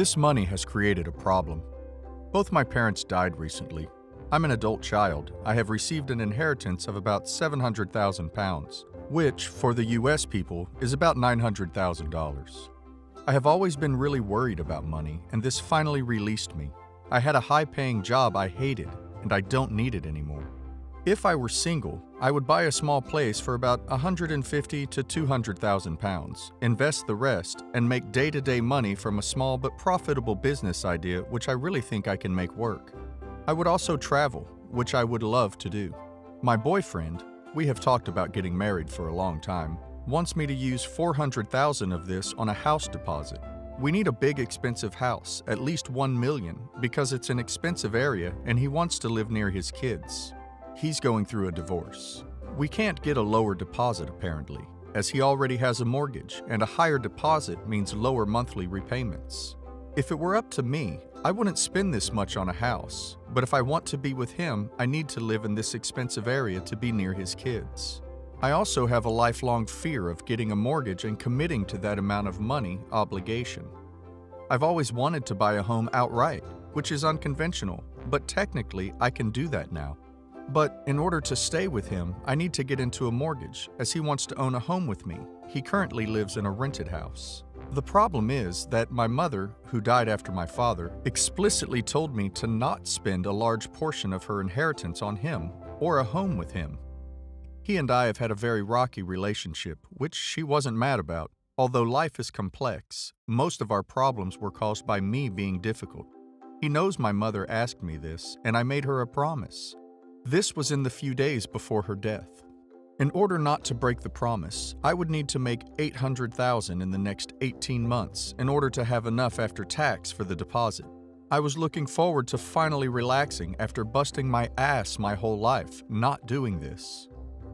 This money has created a problem. Both my parents died recently. I'm an adult child. I have received an inheritance of about £700,000, which, for the US people, is about $900,000. I have always been really worried about money, and this finally released me. I had a high-paying job I hated, and I don't need it anymore. If I were single, I would buy a small place for about £150,000 to £200,000, invest the rest, and make day-to-day money from a small but profitable business idea which I really think I can make work. I would also travel, which I would love to do. My boyfriend, we have talked about getting married for a long time, wants me to use $400,000 of this on a house deposit. We need a big expensive house, at least $1 million, because it's an expensive area and he wants to live near his kids. He's going through a divorce. We can't get a lower deposit apparently, as he already has a mortgage and a higher deposit means lower monthly repayments. If it were up to me, I wouldn't spend this much on a house, but if I want to be with him, I need to live in this expensive area to be near his kids. I also have a lifelong fear of getting a mortgage and committing to that amount of money obligation. I've always wanted to buy a home outright, which is unconventional, but technically I can do that now. But in order to stay with him, I need to get into a mortgage, as he wants to own a home with me. He currently lives in a rented house. The problem is that my mother, who died after my father, explicitly told me to not spend a large portion of her inheritance on him or a home with him. He and I have had a very rocky relationship, which she wasn't mad about. Although life is complex, most of our problems were caused by me being difficult. He knows my mother asked me this, and I made her a promise. This was in the few days before her death. In order not to break the promise, I would need to make $800,000 in the next 18 months in order to have enough after tax for the deposit. I was looking forward to finally relaxing after busting my ass my whole life, not doing this.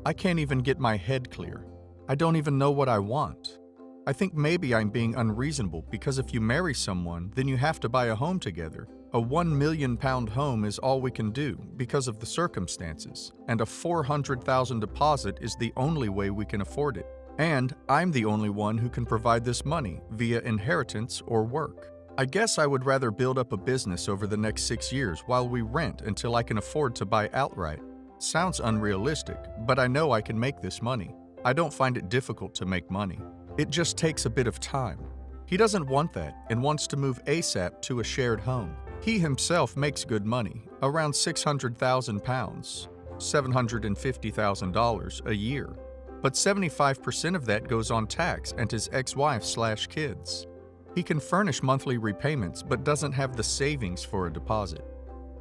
I can't even get my head clear. I don't even know what I want. I think maybe I'm being unreasonable because if you marry someone, then you have to buy a home together. A £1 million home is all we can do because of the circumstances, and a $400,000 deposit is the only way we can afford it. And I'm the only one who can provide this money via inheritance or work. I guess I would rather build up a business over the next 6 years while we rent until I can afford to buy outright. Sounds unrealistic, but I know I can make this money. I don't find it difficult to make money. It just takes a bit of time. He doesn't want that and wants to move ASAP to a shared home. He himself makes good money, around £600,000, $750,000 a year. But 75% of that goes on tax and his ex-wife/kids. He can furnish monthly repayments but doesn't have the savings for a deposit.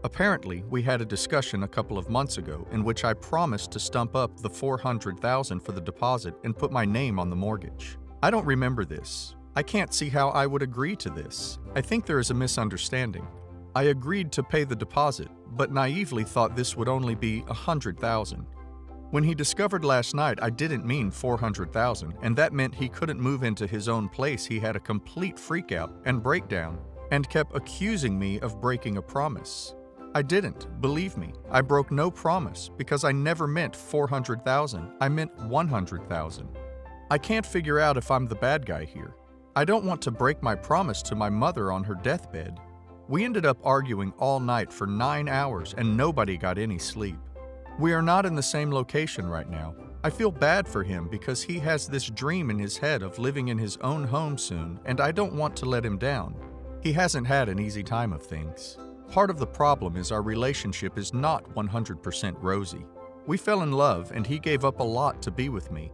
Apparently, we had a discussion a couple of months ago in which I promised to stump up the $400,000 for the deposit and put my name on the mortgage. I don't remember this. I can't see how I would agree to this. I think there is a misunderstanding. I agreed to pay the deposit, but naively thought this would only be $100,000. When he discovered last night I didn't mean $400,000, and that meant he couldn't move into his own place, he had a complete freakout and breakdown, and kept accusing me of breaking a promise. I didn't, believe me. I broke no promise because I never meant $400,000. I meant $100,000. I can't figure out if I'm the bad guy here. I don't want to break my promise to my mother on her deathbed. We ended up arguing all night for 9 hours and nobody got any sleep. We are not in the same location right now. I feel bad for him because he has this dream in his head of living in his own home soon, and I don't want to let him down. He hasn't had an easy time of things. Part of the problem is our relationship is not 100% rosy. We fell in love and he gave up a lot to be with me.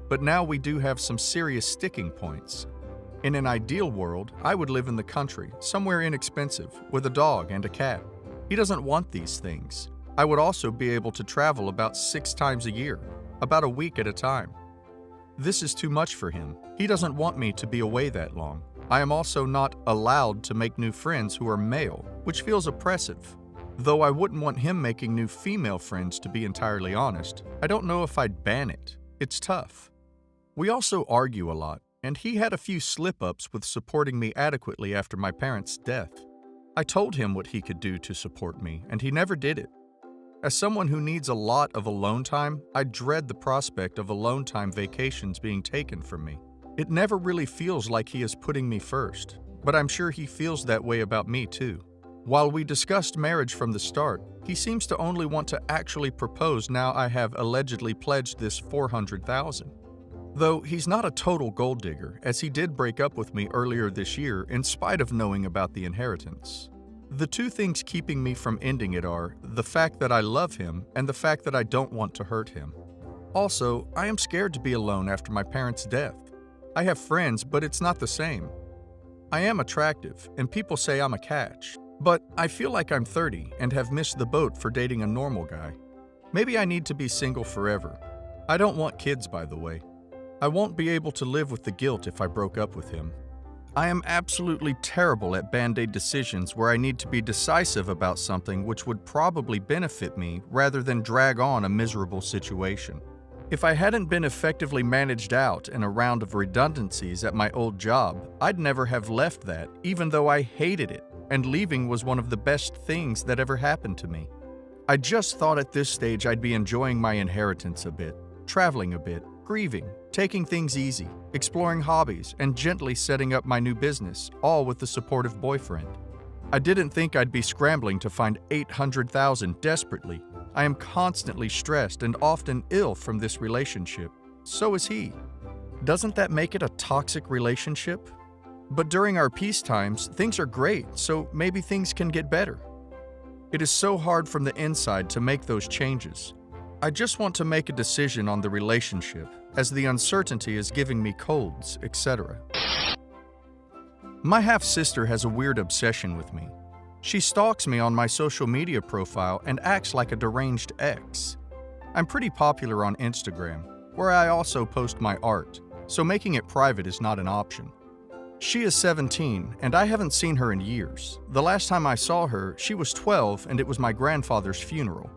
But now we do have some serious sticking points. In an ideal world, I would live in the country, somewhere inexpensive, with a dog and a cat. He doesn't want these things. I would also be able to travel about 6 times a year, about a week at a time. This is too much for him. He doesn't want me to be away that long. I am also not allowed to make new friends who are male, which feels oppressive. Though I wouldn't want him making new female friends, to be entirely honest. I don't know if I'd ban it. It's tough. We also argue a lot, and he had a few slip-ups with supporting me adequately after my parents' death. I told him what he could do to support me, and he never did it. As someone who needs a lot of alone time, I dread the prospect of alone time vacations being taken from me. It never really feels like he is putting me first. but I'm sure he feels that way about me too. While we discussed marriage from the start, he seems to only want to actually propose now I have allegedly pledged this $400,000. Though he's not a total gold digger, as he did break up with me earlier this year in spite of knowing about the inheritance. The two things keeping me from ending it are the fact that I love him and the fact that I don't want to hurt him. Also, I am scared to be alone after my parents' death. I have friends, but it's not the same. I am attractive, and people say I'm a catch, but I feel like I'm 30 and have missed the boat for dating a normal guy. Maybe I need to be single forever. I don't want kids, by the way. I won't be able to live with the guilt if I broke up with him. I am absolutely terrible at band-aid decisions where I need to be decisive about something which would probably benefit me rather than drag on a miserable situation. If I hadn't been effectively managed out in a round of redundancies at my old job, I'd never have left that, even though I hated it, and leaving was one of the best things that ever happened to me. I just thought at this stage I'd be enjoying my inheritance a bit, traveling a bit, grieving, taking things easy, exploring hobbies, and gently setting up my new business, all with the supportive boyfriend. I didn't think I'd be scrambling to find $800,000 desperately. I am constantly stressed and often ill from this relationship. So is he. Doesn't that make it a toxic relationship? But during our peace times, things are great, so maybe things can get better. It is so hard from the inside to make those changes. I just want to make a decision on the relationship, as the uncertainty is giving me colds, etc. My half-sister has a weird obsession with me. She stalks me on my social media profile and acts like a deranged ex. I'm pretty popular on Instagram, where I also post my art, so making it private is not an option. She is 17, and I haven't seen her in years. The last time I saw her, she was 12, and it was my grandfather's funeral.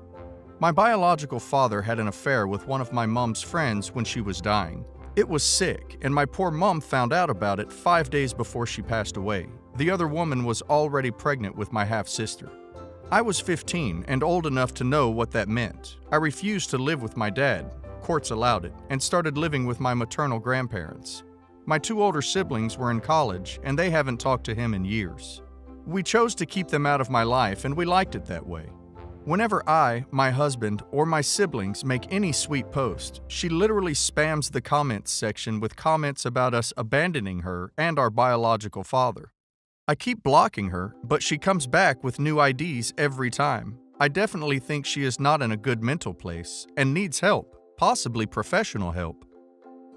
My biological father had an affair with one of my mom's friends when she was dying. It was sick, and my poor mom found out about it 5 days before she passed away. The other woman was already pregnant with my half-sister. I was 15 and old enough to know what that meant. I refused to live with my dad, courts allowed it, and started living with my maternal grandparents. My two older siblings were in college, and they haven't talked to him in years. We chose to keep them out of my life, and we liked it that way. Whenever I, my husband, or my siblings make any sweet post, she literally spams the comments section with comments about us abandoning her and our biological father. I keep blocking her, but she comes back with new IDs every time. I definitely think she is not in a good mental place and needs help, possibly professional help.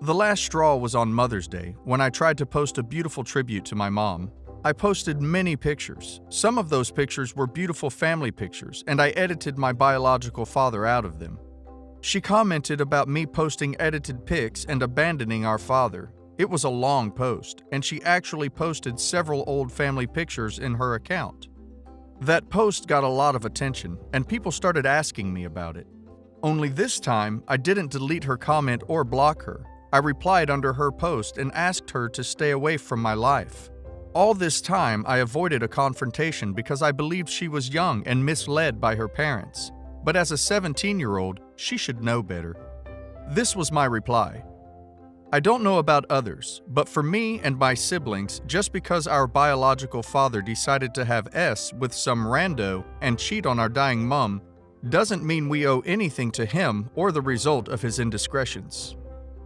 The last straw was on Mother's Day when I tried to post a beautiful tribute to my mom. I posted many pictures. Some of those pictures were beautiful family pictures, and I edited my biological father out of them. She commented about me posting edited pics and abandoning our father. It was a long post, and she actually posted several old family pictures in her account. That post got a lot of attention, and people started asking me about it. Only this time, I didn't delete her comment or block her. I replied under her post and asked her to stay away from my life. All this time, I avoided a confrontation because I believed she was young and misled by her parents. But as a 17-year-old, she should know better. This was my reply. I don't know about others, but for me and my siblings, just because our biological father decided to have S with some rando and cheat on our dying mom, doesn't mean we owe anything to him or the result of his indiscretions.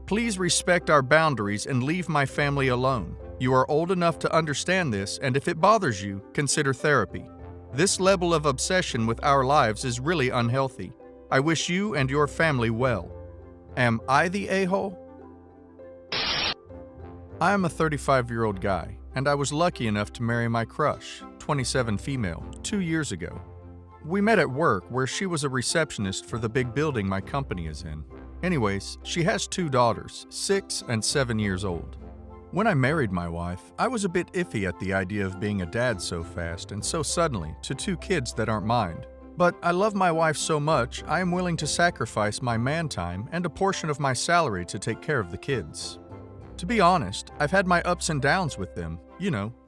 Please respect our boundaries and leave my family alone. You are old enough to understand this, and if it bothers you, consider therapy. This level of obsession with our lives is really unhealthy. I wish you and your family well. Am I the a-hole? I am a 35-year-old guy, and I was lucky enough to marry my crush, 27 female, 2 years ago. We met at work where she was a receptionist for the big building my company is in. Anyways, she has 2 daughters, 6 and 7 years old. When I married my wife, I was a bit iffy at the idea of being a dad so fast and so suddenly to 2 kids that aren't mine. But I love my wife so much, I am willing to sacrifice my man time and a portion of my salary to take care of the kids. To be honest, I've had my ups and downs with them,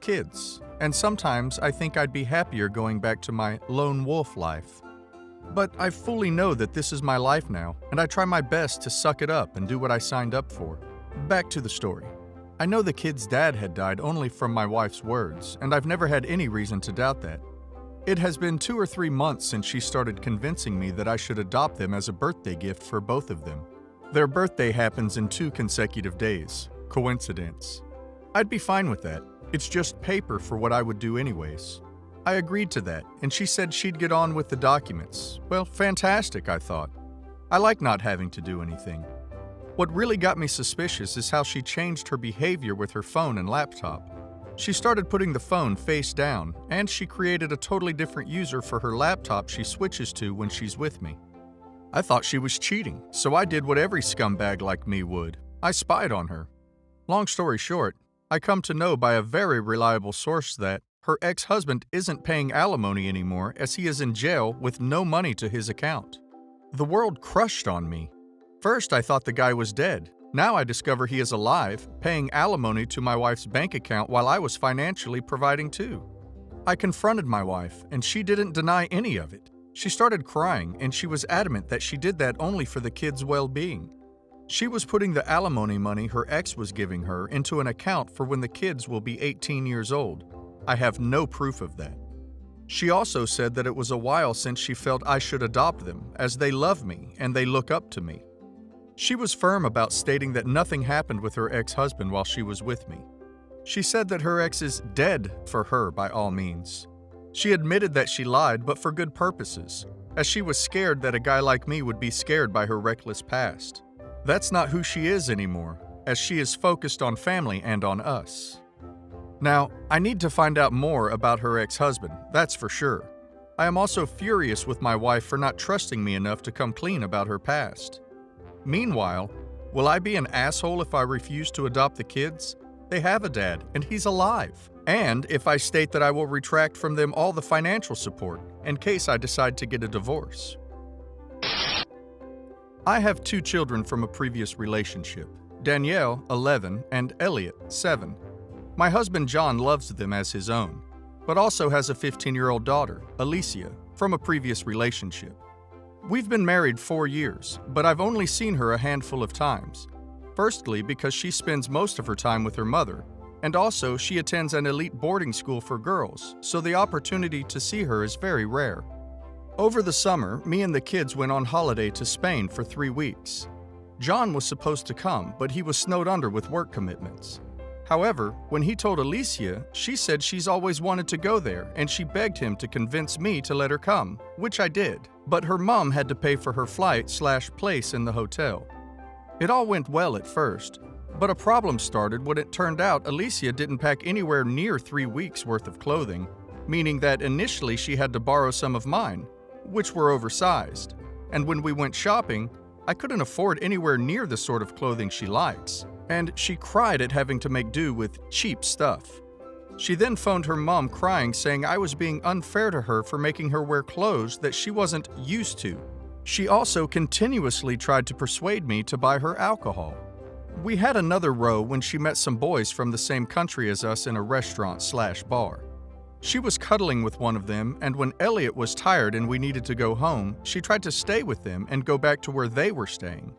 kids. And sometimes I think I'd be happier going back to my lone wolf life. But I fully know that this is my life now, and I try my best to suck it up and do what I signed up for. Back to the story. I know the kid's dad had died only from my wife's words, and I've never had any reason to doubt that. It has been 2 or 3 months since she started convincing me that I should adopt them as a birthday gift for both of them. Their birthday happens in 2 consecutive days. Coincidence. I'd be fine with that. It's just paper for what I would do anyways. I agreed to that, and she said she'd get on with the documents. Well, fantastic, I thought. I like not having to do anything. What really got me suspicious is how she changed her behavior with her phone and laptop. She started putting the phone face down, and she created a totally different user for her laptop she switches to when she's with me. I thought she was cheating, so I did what every scumbag like me would. I spied on her. Long story short, I come to know by a very reliable source that her ex-husband isn't paying alimony anymore as he is in jail with no money to his account. The world crushed on me. First, I thought the guy was dead. Now I discover he is alive, paying alimony to my wife's bank account while I was financially providing too. I confronted my wife, and she didn't deny any of it. She started crying, and she was adamant that she did that only for the kids' well-being. She was putting the alimony money her ex was giving her into an account for when the kids will be 18 years old. I have no proof of that. She also said that it was a while since she felt I should adopt them, as they love me and they look up to me. She was firm about stating that nothing happened with her ex-husband while she was with me. She said that her ex is dead for her by all means. She admitted that she lied, but for good purposes, as she was scared that a guy like me would be scared by her reckless past. That's not who she is anymore, as she is focused on family and on us. Now, I need to find out more about her ex-husband, that's for sure. I am also furious with my wife for not trusting me enough to come clean about her past. Meanwhile, will I be an asshole if I refuse to adopt the kids? They have a dad, and he's alive. And if I state that I will retract from them all the financial support, in case I decide to get a divorce. I have 2 children from a previous relationship, Danielle, 11, and Elliot, 7. My husband John loves them as his own, but also has a 15-year-old daughter, Alicia, from a previous relationship. We've been married 4 years, but I've only seen her a handful of times. Firstly, because she spends most of her time with her mother, and also she attends an elite boarding school for girls, so the opportunity to see her is very rare. Over the summer, me and the kids went on holiday to Spain for 3 weeks. John was supposed to come, but he was snowed under with work commitments. However, when he told Alicia, she said she's always wanted to go there, and she begged him to convince me to let her come, which I did. But her mom had to pay for her flight/place in the hotel. It all went well at first, but a problem started when it turned out Alicia didn't pack anywhere near 3 weeks worth of clothing, meaning that initially she had to borrow some of mine, which were oversized. And when we went shopping, I couldn't afford anywhere near the sort of clothing she likes, and she cried at having to make do with cheap stuff. She then phoned her mom crying, saying I was being unfair to her for making her wear clothes that she wasn't used to. She also continuously tried to persuade me to buy her alcohol. We had another row when she met some boys from the same country as us in a restaurant/bar. She was cuddling with one of them, and when Elliot was tired and we needed to go home, she tried to stay with them and go back to where they were staying.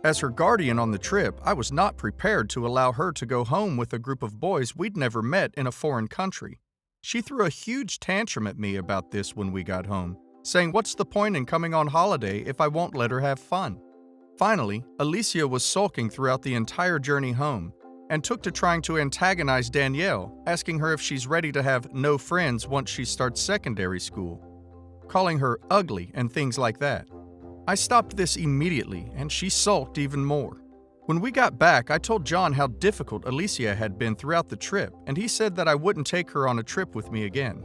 As her guardian on the trip, I was not prepared to allow her to go home with a group of boys we'd never met in a foreign country. She threw a huge tantrum at me about this when we got home, saying what's the point in coming on holiday if I won't let her have fun? Finally, Alicia was sulking throughout the entire journey home and took to trying to antagonize Danielle, asking her if she's ready to have no friends once she starts secondary school, calling her ugly and things like that. I stopped this immediately, and she sulked even more. When we got back, I told John how difficult Alicia had been throughout the trip, and he said that I wouldn't take her on a trip with me again.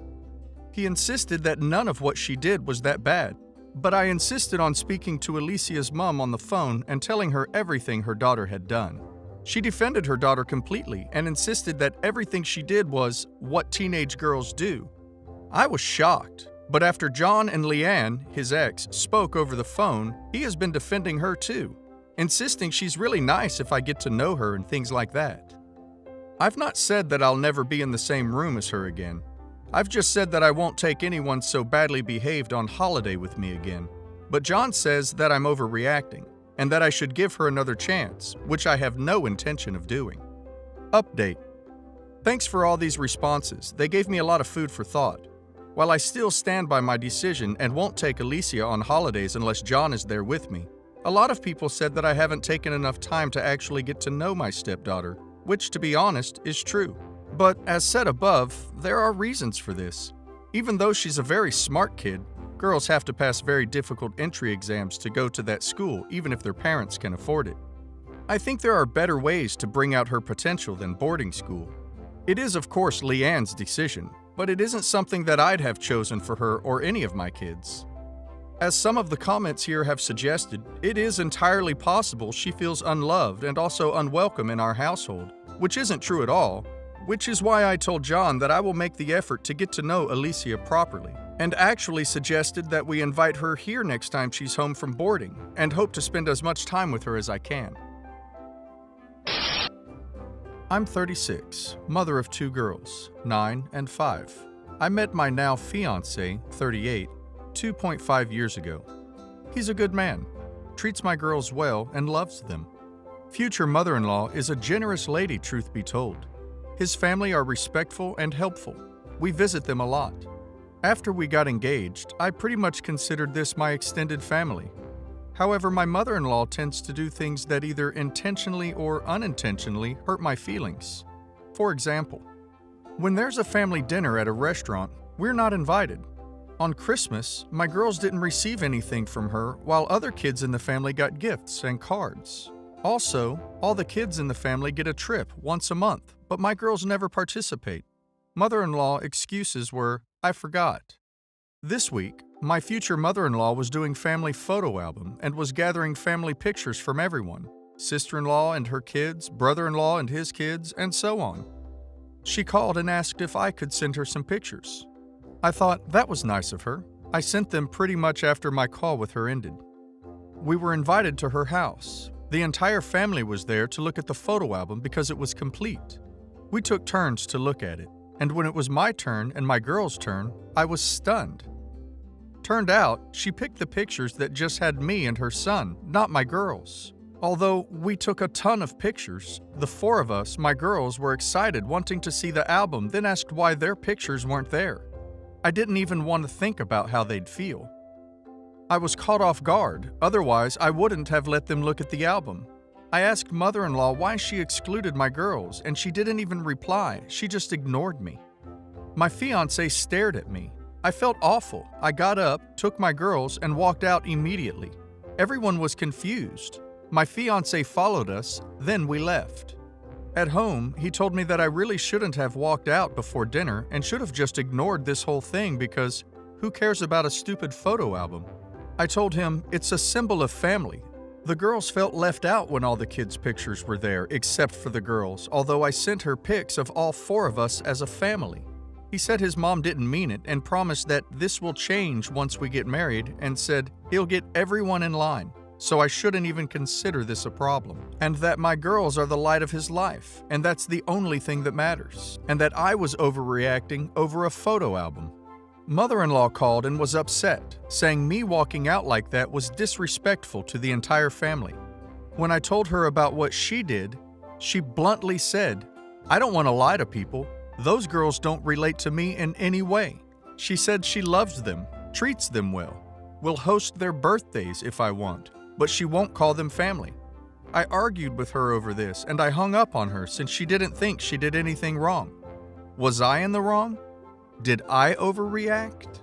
He insisted that none of what she did was that bad, but I insisted on speaking to Alicia's mom on the phone and telling her everything her daughter had done. She defended her daughter completely and insisted that everything she did was what teenage girls do. I was shocked. But after John and Leanne, his ex, spoke over the phone, he has been defending her too, insisting she's really nice if I get to know her and things like that. I've not said that I'll never be in the same room as her again. I've just said that I won't take anyone so badly behaved on holiday with me again. But John says that I'm overreacting, and that I should give her another chance, which I have no intention of doing. Update. Thanks for all these responses. They gave me a lot of food for thought. While I still stand by my decision and won't take Alicia on holidays unless John is there with me, a lot of people said that I haven't taken enough time to actually get to know my stepdaughter, which, to be honest, is true. But as said above, there are reasons for this. Even though she's a very smart kid, girls have to pass very difficult entry exams to go to that school, even if their parents can afford it. I think there are better ways to bring out her potential than boarding school. It is, of course, Leanne's decision, but it isn't something that I'd have chosen for her or any of my kids. As some of the comments here have suggested, it is entirely possible she feels unloved and also unwelcome in our household, which isn't true at all, which is why I told John that I will make the effort to get to know Alicia properly, and actually suggested that we invite her here next time she's home from boarding, and hope to spend as much time with her as I can. I'm 36, mother of 2 girls, 9 and 5. I met my now fiancé, 38, 2.5 years ago. He's a good man, treats my girls well, and loves them. Future mother-in-law is a generous lady, truth be told. His family are respectful and helpful. We visit them a lot. After we got engaged, I pretty much considered this my extended family. However, my mother-in-law tends to do things that either intentionally or unintentionally hurt my feelings. For example, when there's a family dinner at a restaurant, we're not invited. On Christmas, my girls didn't receive anything from her, while other kids in the family got gifts and cards. Also, all the kids in the family get a trip once a month, but my girls never participate. Mother-in-law excuses were, "I forgot." This week, my future mother-in-law was doing family photo album and was gathering family pictures from everyone, sister-in-law and her kids, brother-in-law and his kids, and so on. She called and asked if I could send her some pictures. I thought that was nice of her. I sent them pretty much after my call with her ended. We were invited to her house. The entire family was there to look at the photo album because it was complete. We took turns to look at it, and when it was my turn and my girl's turn, I was stunned. Turned out, she picked the pictures that just had me and her son, not my girls. Although we took a ton of pictures, the 4 of us, my girls, were excited wanting to see the album, then asked why their pictures weren't there. I didn't even want to think about how they'd feel. I was caught off guard, otherwise I wouldn't have let them look at the album. I asked mother-in-law why she excluded my girls, and she didn't even reply, she just ignored me. My fiancé stared at me. I felt awful. I got up, took my girls, and walked out immediately. Everyone was confused. My fiancé followed us, then we left. At home, he told me that I really shouldn't have walked out before dinner and should have just ignored this whole thing because who cares about a stupid photo album? I told him it's a symbol of family. The girls felt left out when all the kids' pictures were there, except for the girls, although I sent her pics of all 4 of us as a family. He said his mom didn't mean it and promised that this will change once we get married and said he'll get everyone in line, so I shouldn't even consider this a problem, and that my girls are the light of his life, and that's the only thing that matters, and that I was overreacting over a photo album. Mother-in-law called and was upset, saying me walking out like that was disrespectful to the entire family. When I told her about what she did, she bluntly said, "I don't want to lie to people. Those girls don't relate to me in any way." She said she loves them, treats them well, will host their birthdays if I want, but she won't call them family. I argued with her over this, and I hung up on her since she didn't think she did anything wrong. Was I in the wrong? Did I overreact?